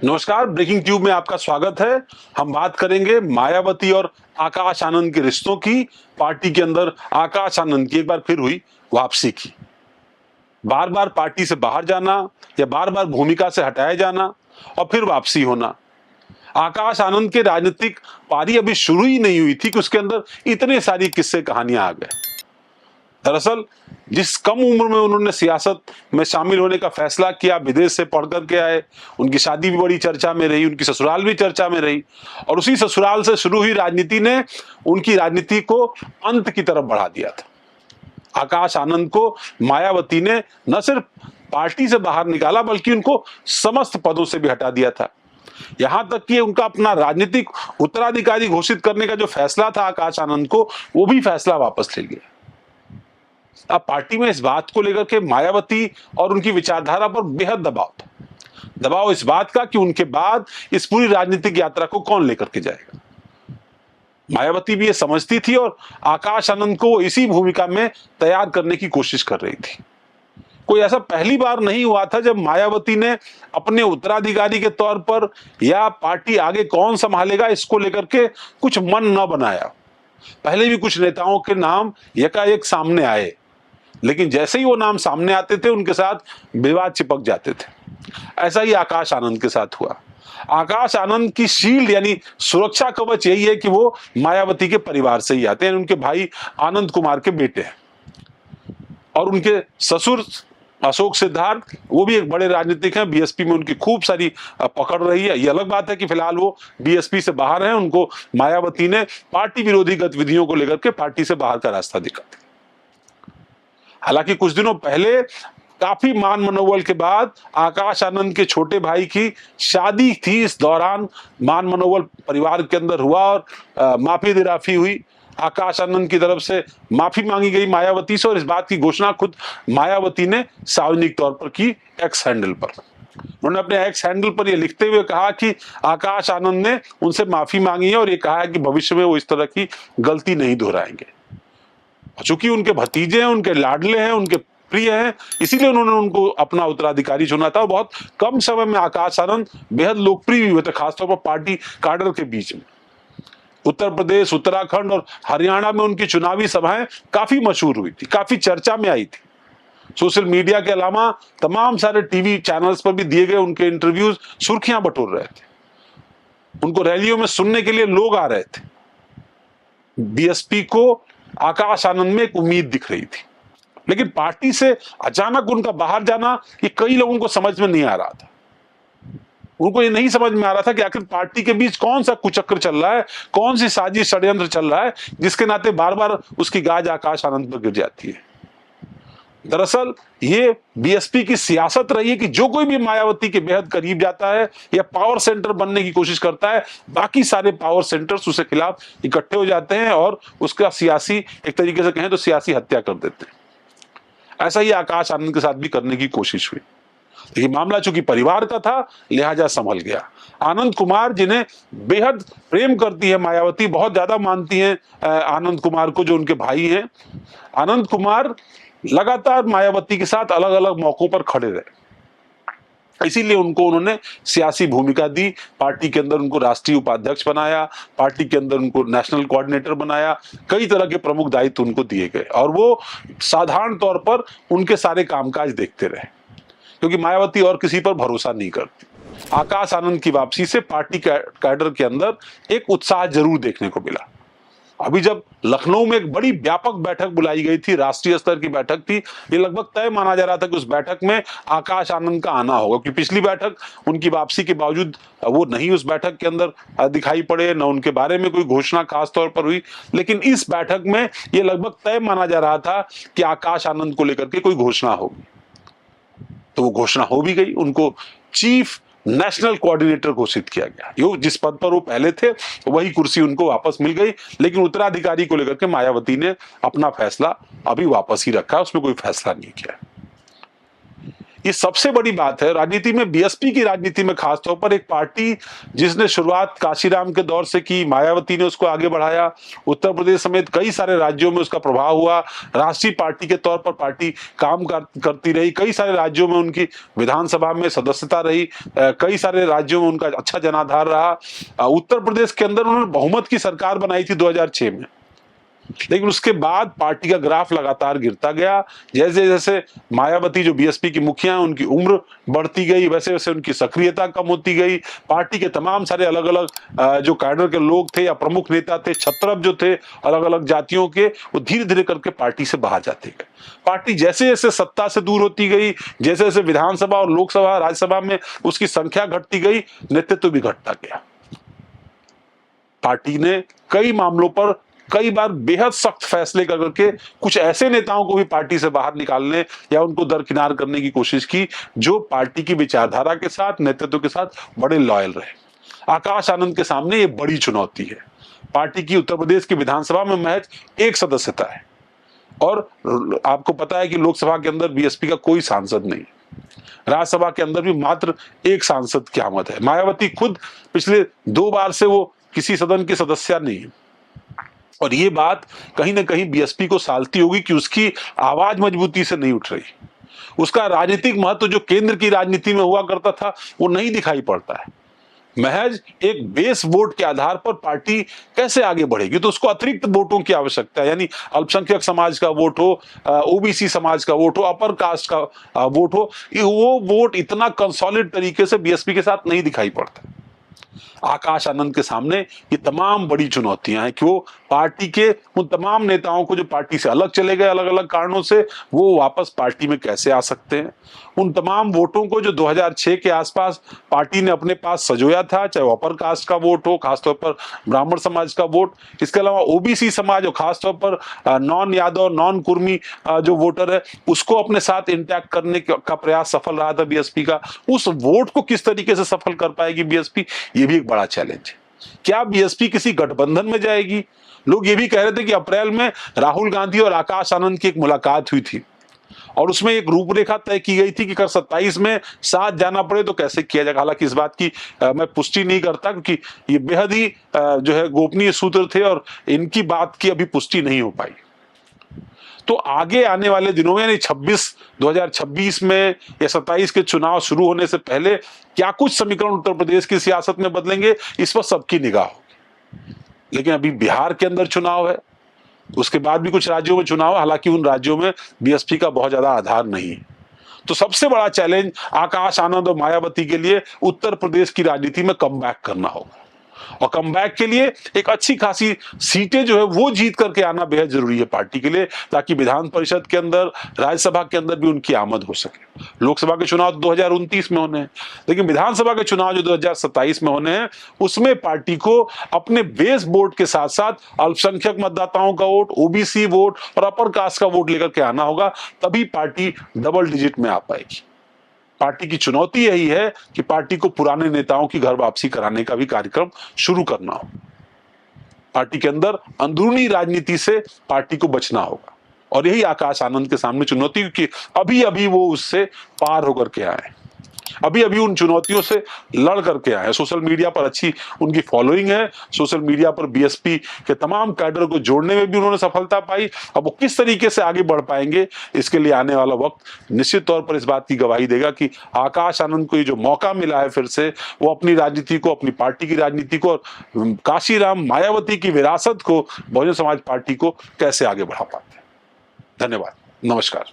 नमस्कार, breaking tube में आपका स्वागत है। हम बात करेंगे मायावती और आकाश आनंद के रिश्तों की, पार्टी के अंदर आकाश आनंद की एक बार फिर हुई वापसी की। बार बार पार्टी से बाहर जाना या बार बार भूमिका से हटाया जाना और फिर वापसी होना। आकाश आनंद के राजनीतिक पारी अभी शुरू ही नहीं हुई थी कि उसके अंदर इतने सारी किस्से कहानियां आ गए। दरअसल जिस कम उम्र में उन्होंने सियासत में शामिल होने का फैसला किया, विदेश से पढ़ करके आए, उनकी शादी भी बड़ी चर्चा में रही, उनकी ससुराल भी चर्चा में रही और उसी ससुराल से शुरू हुई राजनीति ने उनकी राजनीति को अंत की तरफ बढ़ा दिया था। आकाश आनंद को मायावती ने न सिर्फ पार्टी से बाहर निकाला बल्कि उनको समस्त पदों से भी हटा दिया था। यहां तक कि उनका अपना राजनीतिक उत्तराधिकारी घोषित करने का जो फैसला था आकाश आनंद को, वो भी फैसला वापस ले लिया। अब पार्टी में इस बात को लेकर के मायावती और उनकी विचारधारा पर बेहद दबाव था। दबाव इस बात का कि उनके बाद इस पूरी राजनीतिक यात्रा को कौन लेकर के जाएगा। मायावती भी ये समझती थी और आकाश आनंद को इसी भूमिका में तैयार करने की कोशिश कर रही थी। कोई ऐसा पहली बार नहीं हुआ था जब मायावती ने अपने उत्तराधिकारी के तौर पर या पार्टी आगे कौन संभालेगा इसको लेकर के कुछ मन न बनाया। पहले भी कुछ नेताओं के नाम एकाएक सामने आए, लेकिन जैसे ही वो नाम सामने आते थे उनके साथ विवाद चिपक जाते थे। ऐसा ही आकाश आनंद के साथ हुआ। आकाश आनंद की शील्ड यानी सुरक्षा कवच यही है कि वो मायावती के परिवार से ही आते हैं। उनके भाई आनंद कुमार के बेटे हैं और उनके ससुर अशोक सिद्धार्थ, वो भी एक बड़े राजनीतिक हैं। बीएसपी में उनकी खूब सारी पकड़ रही है। ये अलग बात है कि फिलहाल वो बीएसपी से बाहर हैं। उनको मायावती ने पार्टी विरोधी गतिविधियों को लेकर के पार्टी से बाहर का रास्ता दिखाया। हालांकि कुछ दिनों पहले काफी मान मनोबल के बाद आकाश आनंद के छोटे भाई की शादी थी। इस दौरान मान मनोबल परिवार के अंदर हुआ और माफी दिराफी हुई। आकाश आनंद की तरफ से माफी मांगी गई मायावती से और इस बात की घोषणा खुद मायावती ने सार्वजनिक तौर पर की, एक्स हैंडल पर। उन्होंने अपने एक्स हैंडल पर यह लिखते हुए कहा कि आकाश आनंद ने उनसे माफी मांगी है और ये कहा है कि भविष्य में वो इस तरह की गलती नहीं दोहराएंगे। चूंकि उनके भतीजे हैं, उनके लाडले हैं, उनके प्रिय हैं, इसीलिए उन्होंने उनको अपना उत्तराधिकारी चुना था। बहुत कम समय में आकाश आनंद बेहद लोकप्रिय हुए थे, खासतौर पर पार्टी काडर के बीच में। उत्तर प्रदेश, उत्तराखंड और हरियाणा में उनकी चुनावी सभाएं काफी मशहूर हुई थी, काफी चर्चा में आई थी। सोशल मीडिया के अलावा तमाम सारे टीवी चैनल्स पर भी दिए गए उनके इंटरव्यूज सुर्खियां बटोर रहे थे। उनको रैलियों में सुनने के लिए लोग आ रहे थे। बीएसपी को आकाश आनंद में एक उम्मीद दिख रही थी, लेकिन पार्टी से अचानक उनका बाहर जाना ये कई लोगों को समझ में नहीं आ रहा था। उनको ये नहीं समझ में आ रहा था कि आखिर पार्टी के बीच कौन सा कुचक्र चल रहा है, कौन सी साजिश षड्यंत्र चल रहा है जिसके नाते बार बार उसकी गाज आकाश आनंद पर गिर जाती है। दरअसल ये बीएसपी की सियासत रही है कि जो कोई भी मायावती के बेहद करीब जाता है या पावर सेंटर बनने की कोशिश करता है, बाकी सारे पावर सेंटर्स उसके खिलाफ इकट्ठे हो जाते हैं और उसका सियासी, एक तरीके से कहें तो सियासी हत्या कर देते हैं। ऐसा ही आकाश आनंद के साथ भी करने की कोशिश हुई, लेकिन मामला चूंकि परिवार का था लिहाजा संभल गया। आनंद कुमार, जिन्हें बेहद प्रेम करती है मायावती, बहुत ज्यादा मानती हैं आनंद कुमार को, जो उनके भाई हैं। आनंद कुमार लगातार मायावती के साथ अलग अलग मौकों पर खड़े रहे, इसीलिए उन्होंने सियासी भूमिका दी। पार्टी के अंदर उनको राष्ट्रीय उपाध्यक्ष बनाया, पार्टी के अंदर उनको नेशनल कोऑर्डिनेटर बनाया, कई तरह के प्रमुख दायित्व उनको दिए गए और वो साधारण तौर पर उनके सारे कामकाज देखते रहे, क्योंकि मायावती और किसी पर भरोसा नहीं करती। आकाश आनंद की वापसी से पार्टी कैडर के अंदर एक उत्साह जरूर देखने को मिला। अभी जब लखनऊ में एक बड़ी व्यापक बैठक बुलाई गई थी, राष्ट्रीय स्तर की बैठक थी, ये लगभग तय माना जा रहा था कि उस बैठक में आकाश आनंद का आना होगा, क्योंकि पिछली बैठक उनकी वापसी के बावजूद वो नहीं उस बैठक के अंदर दिखाई पड़े, न उनके बारे में कोई घोषणा खास तौर पर हुई। लेकिन इस बैठक में ये लगभग तय माना जा रहा था कि आकाश आनंद को लेकर के कोई घोषणा होगी, तो वो घोषणा हो भी गई। उनको चीफ नेशनल कोऑर्डिनेटर घोषित किया गया। यो जिस पद पर वो पहले थे वही कुर्सी उनको वापस मिल गई, लेकिन उत्तराधिकारी को लेकर के मायावती ने अपना फैसला अभी वापस ही रखा, उसमें कोई फैसला नहीं किया। ये सबसे बड़ी बात है राजनीति में, बीएसपी की राजनीति में खासतौर पर। एक पार्टी जिसने शुरुआत काशीराम के दौर से की, मायावती ने उसको आगे बढ़ाया, उत्तर प्रदेश समेत कई सारे राज्यों में उसका प्रभाव हुआ, राष्ट्रीय पार्टी के तौर पर पार्टी काम करती रही, कई सारे राज्यों में उनकी विधानसभा में सदस्यता रही, कई सारे राज्यों में उनका अच्छा जनाधार रहा। उत्तर प्रदेश के अंदर उन्होंने बहुमत की सरकार बनाई थी 2006 में, लेकिन उसके बाद पार्टी का ग्राफ लगातार गिरता गया। जैसे जैसे मायावती जो बीएसपी की मुखिया, उनकी उम्र बढ़ती गई, वैसे वैसे उनकी सक्रियता कम होती गई। पार्टी के तमाम सारे अलग अलग जो कैडर के लोग थे या प्रमुख नेता थे, छत्रप जो थे अलग अलग जातियों के, वो धीरे धीरे करके पार्टी से बाहर जाते गए। पार्टी जैसे जैसे सत्ता से दूर होती गई, जैसे जैसे विधानसभा और लोकसभा राज्यसभा में उसकी संख्या घटती गई, नेतृत्व भी घटता गया। पार्टी ने कई मामलों पर कई बार बेहद सख्त फैसले करके कुछ ऐसे नेताओं को भी पार्टी से बाहर निकालने या उनको दरकिनार करने की कोशिश की जो पार्टी की विचारधारा के साथ, नेतृत्व के साथ बड़े लॉयल रहे। आकाश आनंद के सामने ये बड़ी चुनौती है। पार्टी की उत्तर प्रदेश की विधानसभा में महज एक सदस्यता है और आपको पता है कि लोकसभा के अंदर बीएसपी का कोई सांसद नहीं, राज्यसभा के अंदर भी मात्र एक सांसद की आमद है। मायावती खुद पिछले 2 बार से वो किसी सदन की सदस्य नहीं है और ये बात कहीं ना कहीं बीएसपी को सालती होगी कि उसकी आवाज मजबूती से नहीं उठ रही, उसका राजनीतिक महत्व जो केंद्र की राजनीति में हुआ करता था वो नहीं दिखाई पड़ता है। महज एक बेस वोट के आधार पर पार्टी कैसे आगे बढ़ेगी? तो उसको अतिरिक्त वोटों की आवश्यकता है, यानी अल्पसंख्यक समाज का वोट हो, ओबीसी समाज का वोट हो, अपर कास्ट का वोट हो, वो वोट इतना कंसोलिड तरीके से बीएसपी के साथ नहीं दिखाई पड़ता। आकाश आनंद के सामने ये तमाम बड़ी चुनौतियां हैं कि वो पार्टी के उन तमाम नेताओं को जो पार्टी से अलग चले गए अलग अलग कारणों से, वो वापस पार्टी में कैसे आ सकते हैं। उन तमाम वोटों को जो 2006 के आसपास पार्टी ने अपने पास सजोया था, चाहे अपर कास्ट का वोट हो, खासतौर पर ब्राह्मण समाज का वोट, इसके अलावा ओबीसी समाज और खासतौर पर नॉन यादव नॉन कुर्मी जो वोटर है, उसको अपने साथ इंटैक्ट करने का प्रयास सफल रहा था बीएसपी का। उस वोट को किस तरीके से सफल कर पाएगी बीएसपी, ये भी एक बड़ा चैलेंज है। क्या बीएसपी किसी गठबंधन में जाएगी? लोग ये भी कह रहे थे कि अप्रैल में राहुल गांधी और आकाश आनंद की एक मुलाकात हुई थी और उसमें एक रूपरेखा तय की गई थी कि अगर 27 में साथ जाना पड़े तो कैसे किया जाएगा। हालांकि इस बात की मैं पुष्टि नहीं करता क्योंकि ये बेहद ही जो है गोपनीय सूत्र थे और इनकी बात की अभी पुष्टि नहीं हो पाई। तो आगे आने वाले दिनों में यानी 2026 में या 27 के चुनाव शुरू होने से पहले क्या कुछ समीकरण उत्तर प्रदेश की सियासत में बदलेंगे, इस पर सबकी निगाह होगी। लेकिन अभी बिहार के अंदर चुनाव है, उसके बाद भी कुछ राज्यों में चुनाव है, हालांकि उन राज्यों में बीएसपी का बहुत ज्यादा आधार नहीं है। तो सबसे बड़ा चैलेंज आकाश आनंद और मायावती के लिए उत्तर प्रदेश की राजनीति में कमबैक करना होगा और कमबैक के लिए एक अच्छी खासी सीटें जो है वो जीत करके आना बेहद जरूरी है पार्टी के लिए, ताकि विधान परिषद के अंदर, राज्यसभा के अंदर भी उनकी आमद हो सके। लोकसभा के चुनाव 2029 में होने हैं, लेकिन विधानसभा के चुनाव जो 2027 में होने हैं उसमें पार्टी को अपने बेस वोट के साथ साथ अल्पसंख्यक मतदाताओं का वोट, ओबीसी वोट और अपर कास्ट का वोट लेकर के आना होगा, तभी पार्टी डबल डिजिट में आ पाएगी। पार्टी की चुनौती यही है कि पार्टी को पुराने नेताओं की घर वापसी कराने का भी कार्यक्रम शुरू करना हो। पार्टी के अंदर अंदरूनी राजनीति से पार्टी को बचना होगा और यही आकाश आनंद के सामने चुनौती, क्योंकि अभी अभी वो उससे पार होकर के आए, अभी अभी उन चुनौतियों से लड़ करके आए। सोशल मीडिया पर अच्छी उनकी फॉलोइंग है, सोशल मीडिया पर बीएसपी के तमाम कैडर को जोड़ने में भी उन्होंने सफलता पाई। अब वो किस तरीके से आगे बढ़ पाएंगे, इसके लिए आने वाला वक्त निश्चित तौर पर इस बात की गवाही देगा कि आकाश आनंद को ये जो मौका मिला है फिर से, वो अपनी राजनीति को, अपनी पार्टी की राजनीति को और काशीराम मायावती की विरासत को, बहुजन समाज पार्टी को कैसे आगे बढ़ा पाते हैं। धन्यवाद, नमस्कार।